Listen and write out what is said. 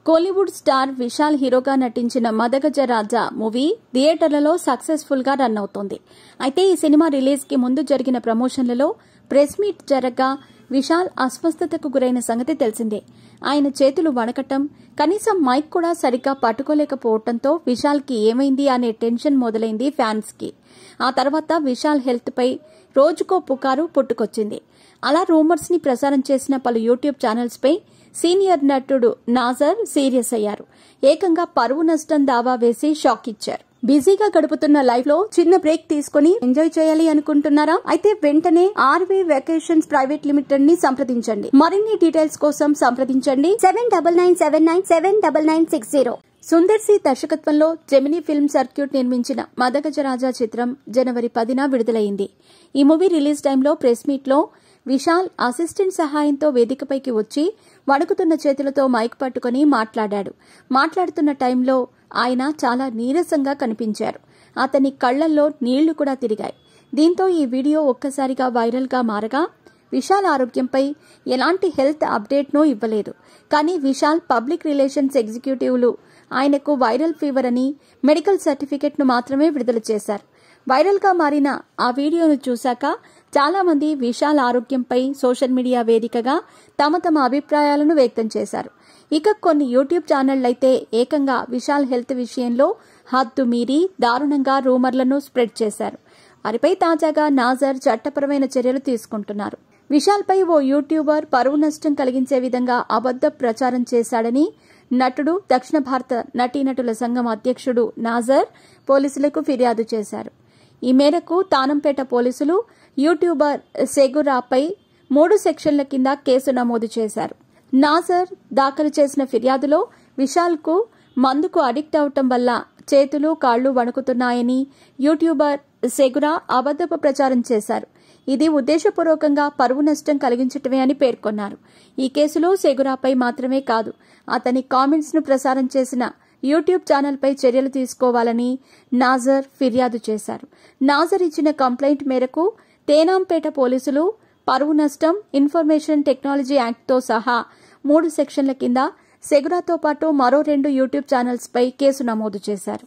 Kollywood star Vishal హీరోగా నటించిన మదగజ రాజా movie థియేటర్లలో సక్సెస్ఫుల్ గా రన్ అవుతోంది. అయితే ఈ సినిమా రిలీజ్ కి ముందు జరిగిన ప్రమోషన్లలో ప్రెస్ మీట్ జరగ్గా విశాల్ అస్వస్థతకు గురైన సంగతి తెలిసిందే. ఆయన చేతులు వణకటం, కనీసం మైక్ కూడా సరిగ్గా పట్టుకోలేకపోవడంతో విశాల్ కి ఏమైంది అనే టెన్షన్ మొదలైంది ఫ్యాన్స్ కి. ఆ తర్వాత విశాల్ హెల్త్ పై రోజుకో పుకారు పుట్టుకొచ్చింది. అలా రూమర్స్ ని ప్రసారం చేసిన పలు యూట్యూబ్ ఛానల్స్ పై సీనియర్ నటుడు నాజర్ సీరియస్ అయ్యారు. ఏకంగా పరువు నష్టం దావా వేసి షాక్ ఇచ్చారు. బిజీగా గడుపుతున్న లైఫ్ లో చిన్న బ్రేక్ తీసుకుని ఎంజాయ్ చేయాలి అనుకుంటున్నారా? అయితే వెంటనే ఆర్వీ వెకేషన్స్ ప్రైవేట్ లిమిటెడ్ ని సంప్రదించండి. మరిన్ని డీటెయిల్స్ కోసం సంప్రదించండి 7997979960. సుందర్ సి దర్శకత్వంలో జెమినీ ఫిల్మ్ సర్క్యూట్ నిర్మించిన మదగజ రాజా చిత్రం జనవరి 10న విడుదలైంది. ఈ మూవీ రిలీజ్ టైంలో ప్రెస్ మీట్ లో విశాల్ అసిస్టెంట్ సహాయంతో వేదికపైకి వచ్చి వణుకుతున్న చేతులతో మైక్ పట్టుకుని మాట్లాడుతున్న టైంలో ఆయన చాలా నీరసంగా కనిపించారు. అతని కళ్లల్లో నీళ్లు కూడా తిరిగాయి. దీంతో ఈ వీడియో ఒక్కసారిగా వైరల్ గా మారగా విశాల్ ఆరోగ్యంపై ఎలాంటి హెల్త్ అప్డేట్నూ ఇవ్వలేదు. కానీ విశాల్ పబ్లిక్ రిలేషన్స్ ఎగ్జిక్యూటివ్లు ఆయనకు వైరల్ ఫీవర్ అని మెడికల్ సర్టిఫికెట్ ను మాత్రమే విడుదల చేశారు. వైరల్ గా మారిన ఆ వీడియోను చూశాక చాలా మంది విశాల్ ఆరోగ్యంపై సోషల్ మీడియా వేదికగా తమ అభిప్రాయాలను వ్యక్తం చేశారు. ఇక కొన్ని యూట్యూబ్ ఛానళ్లైతే ఏకంగా విశాల్ హెల్త్ విషయంలో హద్దు మీరి దారుణంగా రూమర్లను స్ప్రెడ్ చేశారు. వారిపై తాజాగా నాజర్ చట్టపరమైన చర్యలు తీసుకుంటున్నారు. విశాల్ పై ఓ యూట్యూబర్ పరువు నష్టం కలిగించే విధంగా అబద్ద ప్రచారం చేశాడని నటుడు, దక్షిణ భారత నటీనటుల సంఘం అధ్యక్షుడు నాజర్ పోలీసులకు ఫిర్యాదు చేశారు. ఈ మేరకు తానంపేట పోలీసులు యూట్యూబర్ సెగురాపై 3 సెక్షన్ల కింద కేసు నమోదు చేశారు. నాజర్ దాఖలు చేసిన ఫిర్యాదులో విశాల్ కు మందుకు అడిక్ట్ అవటం వల్ల చేతులు, కాళ్లు వణుకుతున్నాయని యూట్యూబర్ సెగురా అబద్దపు ప్రచారం చేశారు. ఇది ఉద్దేశపూర్వకంగా పరువు నష్టం కలిగించటమే అని పేర్కొన్నారు. ఈ కేసులో సెగురాపై మాత్రమే కాదు, అతని కామెంట్స్ ను ప్రసారం చేసిన యూట్యూబ్ ఛానల్ పై చర్యలు తీసుకోవాలని నాజర్ ఫిర్యాదు చేశారు. నాజర్ ఇచ్చిన కంప్లైంట్ మేరకు తేనాంపేట పోలీసులు పరువు నష్టం, ఇన్ఫర్మేషన్ టెక్నాలజీ యాక్ట్తో సహా 3 సెక్షన్ల కింద సెగురాతో పాటు మరో 2 యూట్యూబ్ ఛానల్స్ పై కేసు నమోదు చేశారు.